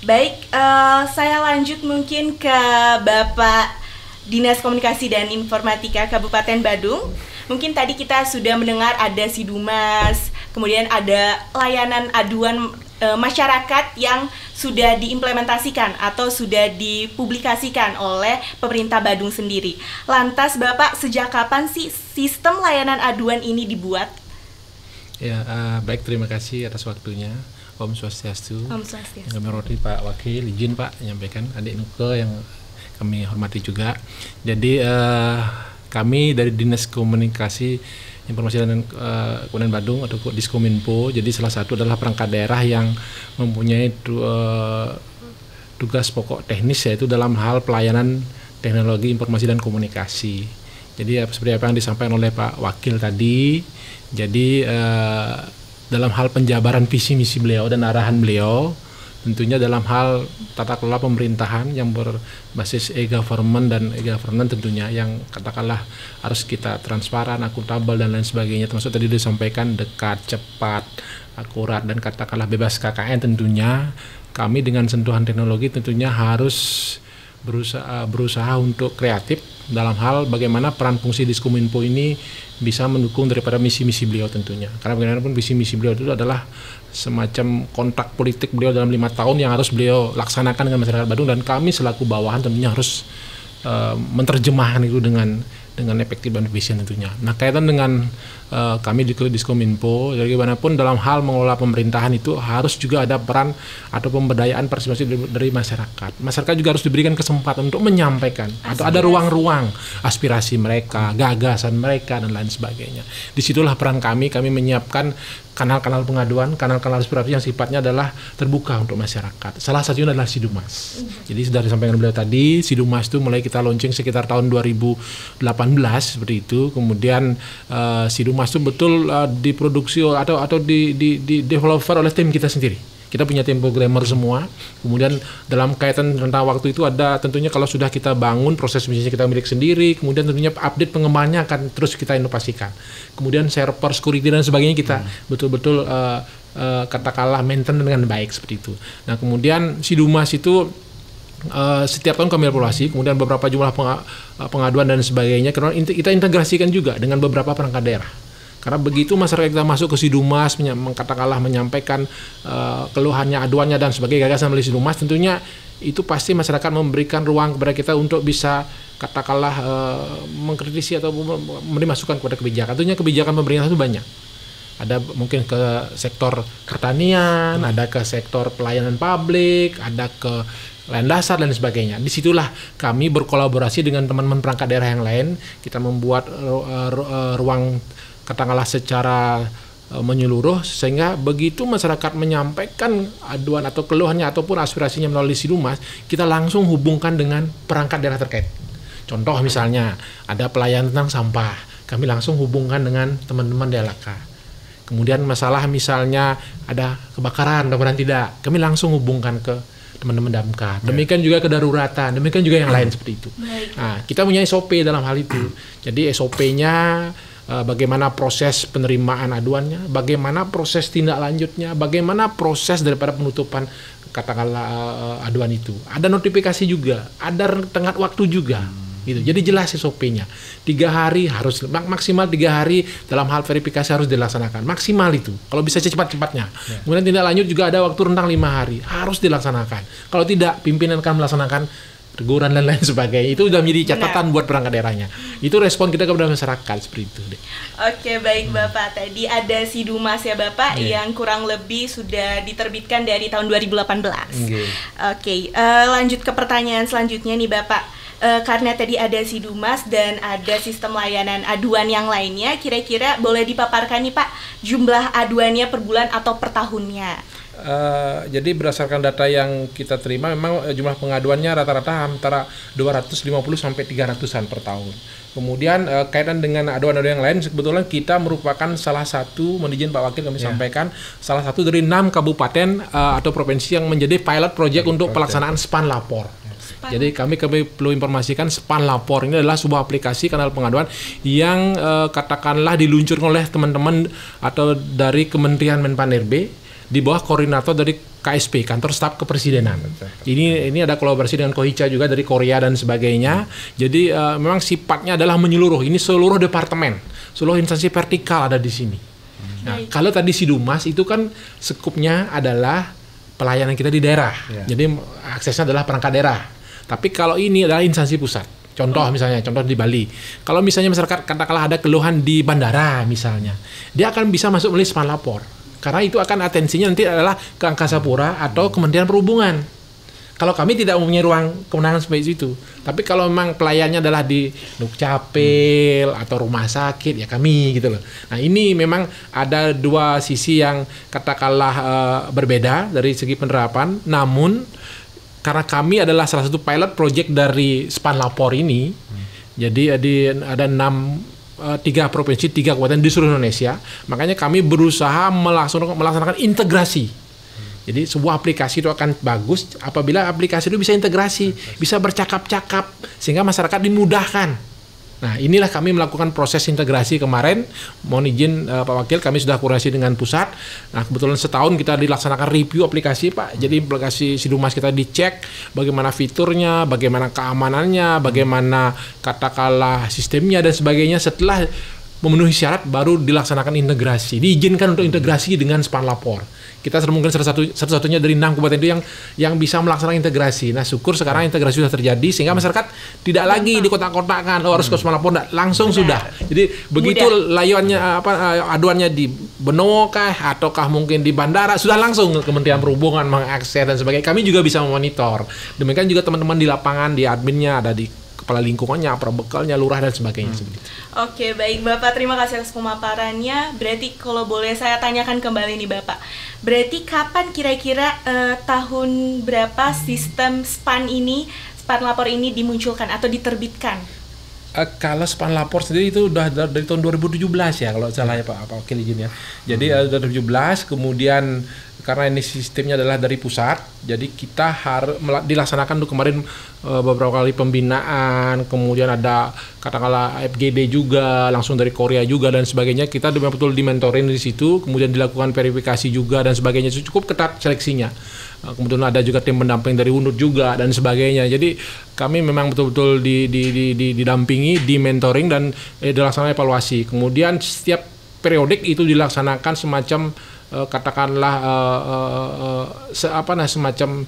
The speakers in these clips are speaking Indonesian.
Baik, saya lanjut mungkin ke Bapak Dinas Komunikasi dan Informatika Kabupaten Badung. Mungkin tadi kita sudah mendengar ada Sidumas, kemudian ada layanan aduan masyarakat yang sudah diimplementasikan atau sudah dipublikasikan oleh pemerintah Badung sendiri. Lantas Bapak, sejak kapan sih sistem layanan aduan ini dibuat? Ya, baik, terima kasih atas waktunya. Om Swastiastu. Om Swastiastu. Yang kami hormati Pak Wakil, izin Pak menyampaikan adik Nuke yang kami hormati juga. Jadi kami dari Dinas Komunikasi Informasi dan Kemudian Badung atau Diskominfo, jadi salah satu adalah perangkat daerah yang mempunyai tugas pokok teknis, yaitu dalam hal pelayanan teknologi informasi dan komunikasi. Jadi seperti apa yang disampaikan oleh Pak Wakil tadi, jadi dalam hal penjabaran visi misi beliau dan arahan beliau, tentunya dalam hal tata kelola pemerintahan yang berbasis e-government dan e-governance tentunya yang katakanlah harus kita transparan, akuntabel dan lain sebagainya, termasuk tadi disampaikan dekat, cepat, akurat dan katakanlah bebas KKN. Tentunya kami dengan sentuhan teknologi tentunya harus berusaha untuk kreatif dalam hal bagaimana peran fungsi Diskominfo ini bisa mendukung daripada misi-misi beliau tentunya. Karena bagaimanapun visi-misi beliau itu adalah semacam kontrak politik beliau dalam 5 tahun yang harus beliau laksanakan dengan masyarakat Badung, dan kami selaku bawahan tentunya harus menerjemahkan itu dengan efektif dan efisien tentunya. Nah, kaitan dengan kami di Diskominfo, jadi bagaimanapun dalam hal mengelola pemerintahan itu harus juga ada peran atau pemberdayaan partisipasi dari masyarakat. Masyarakat juga harus diberikan kesempatan untuk menyampaikan atau ada ruang-ruang aspirasi mereka, gagasan mereka dan lain sebagainya. Disitulah peran kami menyiapkan kanal-kanal pengaduan, kanal-kanal aspirasi yang sifatnya adalah terbuka untuk masyarakat. Salah satunya adalah Sidumas. Jadi sudah disampaikan beliau tadi, Sidumas itu mulai kita launching sekitar tahun 2018 seperti itu. Kemudian Sidumas itu betul diproduksi atau di developer oleh tim kita sendiri. Kita punya tim programmer semua. Kemudian dalam kaitan tentang waktu itu ada tentunya kalau sudah kita bangun proses bisnisnya kita milik sendiri, kemudian tentunya update pengembangannya akan terus kita inovasikan. Kemudian server, security dan sebagainya kita betul-betul katakanlah maintain dengan baik seperti itu. Nah, kemudian Sidumas itu setiap tahun kami evaluasi, kemudian beberapa jumlah pengaduan dan sebagainya kita integrasikan juga dengan beberapa perangkat daerah. Karena begitu masyarakat kita masuk ke Sidumas, katakanlah menyampaikan keluhannya, aduannya dan sebagainya gagasan melalui Sidumas, tentunya itu pasti masyarakat memberikan ruang kepada kita untuk bisa katakanlah mengkritisi atau memberi masukan kepada kebijakan. Tentunya kebijakan pemerintah itu banyak. Ada mungkin ke sektor pertanian, ada ke sektor pelayanan publik, ada ke lain dasar dan sebagainya. Disitulah kami berkolaborasi dengan teman-teman perangkat daerah yang lain. Kita membuat ruang katakanlah secara menyeluruh, sehingga begitu masyarakat menyampaikan aduan atau keluhannya ataupun aspirasinya melalui Sidumas, kita langsung hubungkan dengan perangkat daerah terkait. Contoh misalnya ada pelayanan tentang sampah, kami langsung hubungkan dengan teman-teman DLK. Kemudian masalah misalnya ada kebakaran, mudah-mudahan tidak, kami langsung hubungkan ke teman-teman damkar. Demikian juga kedaruratan, demikian juga yang lain seperti itu. Nah, kita punya SOP dalam hal itu. Jadi SOP-nya bagaimana proses penerimaan aduannya, bagaimana proses tindak lanjutnya, bagaimana proses daripada penutupan katakanlah aduan itu. Ada notifikasi juga, ada tenggat waktu juga. Gitu. Jadi jelas SOP-nya. 3 hari harus maksimal 3 hari dalam hal verifikasi harus dilaksanakan. Maksimal itu. Kalau bisa cepat-cepatnya. Kemudian tindak lanjut juga ada waktu rentang 5 hari harus dilaksanakan. Kalau tidak, pimpinan akan melaksanakan teguran dan lain sebagainya. Itu sudah menjadi catatan buat perangkat daerahnya. Itu respon kita kepada masyarakat seperti itu deh. Oke, baik Bapak. Tadi ada Sidumas ya Bapak yang kurang lebih sudah diterbitkan dari tahun 2018. Oke, lanjut ke pertanyaan selanjutnya nih Bapak. Karena tadi ada Sidumas dan ada sistem layanan aduan yang lainnya, kira-kira boleh dipaparkan nih Pak jumlah aduannya per bulan atau per tahunnya? Jadi berdasarkan data yang kita terima, memang jumlah pengaduannya rata-rata antara 250 sampai 300-an per tahun. Kemudian kaitan dengan aduan-aduan yang lain, sebetulnya kita merupakan salah satu, mohon izin Pak Wakil kami sampaikan, salah satu dari 6 kabupaten atau provinsi yang menjadi pilot project untuk pelaksanaan SPAN Lapor. Jadi kami perlu informasikan SPAN Lapor ini adalah sebuah aplikasi kanal pengaduan yang katakanlah diluncurkan oleh teman-teman atau dari Kementerian Menpan RB di bawah koordinator dari KSP, Kantor Staf Kepresidenan. Ini ada kolaborasi dengan Kohicha juga dari Korea dan sebagainya. Jadi memang sifatnya adalah menyeluruh. Ini seluruh departemen, seluruh instansi vertikal ada di sini. Nah, kalau tadi Sidumas itu kan skupnya adalah pelayanan kita di daerah. Jadi aksesnya adalah perangkat daerah. Tapi kalau ini adalah instansi pusat. Contoh misalnya, contoh di Bali. Kalau misalnya masyarakat katakanlah ada keluhan di bandara misalnya, dia akan bisa masuk melalui Span Lapor. Karena itu akan atensinya nanti adalah ke Angkasa Pura atau Kementerian Perhubungan. Kalau kami tidak mempunyai ruang kewenangan seperti itu. Tapi kalau memang pelayannya adalah di Dukcapil atau rumah sakit, ya kami gitu loh. Nah ini memang ada dua sisi yang katakanlah berbeda dari segi penerapan. Namun karena kami adalah salah satu pilot project dari Span Lapor ini, jadi ada 3 provinsi, 3 kabupaten di seluruh Indonesia. Makanya kami berusaha melaksanakan integrasi. Jadi sebuah aplikasi itu akan bagus apabila aplikasi itu bisa integrasi, bisa bercakap-cakap, sehingga masyarakat dimudahkan. Nah inilah kami melakukan proses integrasi kemarin. Mohon izin Pak Wakil, kami sudah koordinasi dengan pusat. Nah kebetulan setahun kita dilaksanakan review aplikasi Pak. Jadi aplikasi Sidumas kita dicek bagaimana fiturnya, bagaimana keamanannya, bagaimana katakanlah sistemnya dan sebagainya. Setelah memenuhi syarat baru dilaksanakan integrasi. Diizinkan untuk integrasi dengan Span Lapor. Kita mungkin satu-satunya dari 6 kabupaten itu yang bisa melaksanakan integrasi. Nah, syukur sekarang integrasi sudah terjadi sehingga masyarakat tidak lagi di kotak-kotakan harus ke Span Lapor, langsung sudah. Jadi begitu layuannya aduannya di Benowo kah ataukah mungkin di bandara sudah langsung Kementerian Perhubungan mengakses dan sebagainya. Kami juga bisa memonitor. Demikian juga teman-teman di lapangan, di adminnya, ada di kepala lingkungannya, perbekalnya, lurah dan sebagainya. Oke, baik Bapak, terima kasih atas pemaparannya. Berarti kalau boleh saya tanyakan kembali nih Bapak, berarti kapan kira-kira tahun berapa sistem Span Lapor ini dimunculkan atau diterbitkan? Kalau Span Lapor sendiri itu udah dari tahun 2017 ya kalau salah ya Pak Wakil izin ya. Jadi 2017 kemudian karena ini sistemnya adalah dari pusat, jadi kita harus dilaksanakan untuk kemarin beberapa kali pembinaan, kemudian ada katakanlah FGD juga, langsung dari Korea juga dan sebagainya. Kita betul-betul dimentorin di situ, kemudian dilakukan verifikasi juga dan sebagainya. Cukup ketat seleksinya. Kemudian ada juga tim pendamping dari UNUD juga dan sebagainya. Jadi kami memang betul-betul didampingi, dimentoring dan dilaksanakan evaluasi. Kemudian setiap periodik itu dilaksanakan semacam katakanlah semacam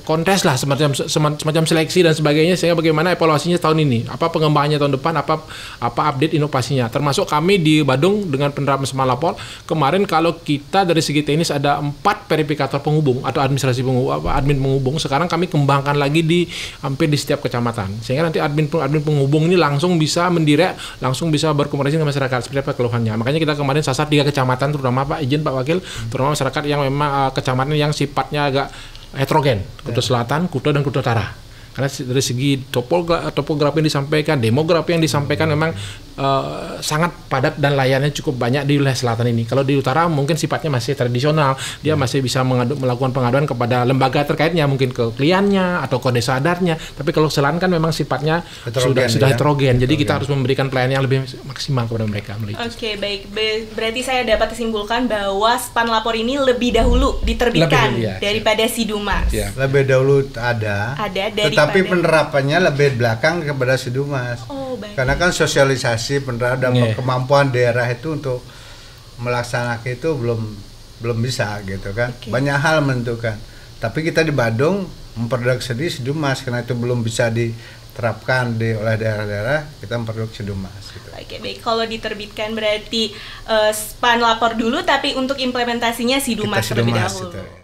kontes lah, semacam seleksi dan sebagainya, sehingga bagaimana evaluasinya tahun ini, apa pengembangannya tahun depan, apa update inovasinya. Termasuk kami di Badung dengan penerapan Span Lapor kemarin, kalau kita dari segi teknis ada 4 verifikator penghubung atau administrasi admin penghubung, sekarang kami kembangkan lagi hampir di setiap kecamatan, sehingga nanti admin penghubung ini langsung bisa mendirect, langsung bisa berkomunikasi dengan masyarakat seperti apa keluhannya. Makanya kita kemarin sasar 3 kecamatan terutama Pak Wakil, terutama masyarakat yang memang kecamatan yang sifatnya agak heterogen, Kuto Selatan, Kuto dan Kuto Utara. Karena dari segi topografi yang disampaikan, demografi yang disampaikan memang sangat padat dan layarnya cukup banyak di wilayah selatan ini. Kalau di utara mungkin sifatnya masih tradisional, dia masih bisa melakukan pengaduan kepada lembaga terkaitnya, mungkin ke kliennya atau ke desa adatnya. Tapi kalau selatan kan memang sifatnya sudah heterogen. Jadi kita harus memberikan pelayanan yang lebih maksimal kepada mereka. Oke, baik. Berarti saya dapat simpulkan bahwa Span Lapor ini lebih dahulu diterbitkan daripada Sidumas. Ya. Lebih dahulu ada tapi penerapannya lebih belakang kepada Sidumas. Karena kan sosialisasi penerapan dan kemampuan daerah itu untuk melaksanakan itu belum bisa gitu kan. Banyak hal menentukan. Tapi kita di Badung memproduksi Sidumas karena itu belum bisa diterapkan oleh daerah-daerah, kita memproduksi Sidumas gitu. Oke, baik. Kalau diterbitkan berarti Span Lapor dulu, tapi untuk implementasinya Sidumas terlebih dahulu.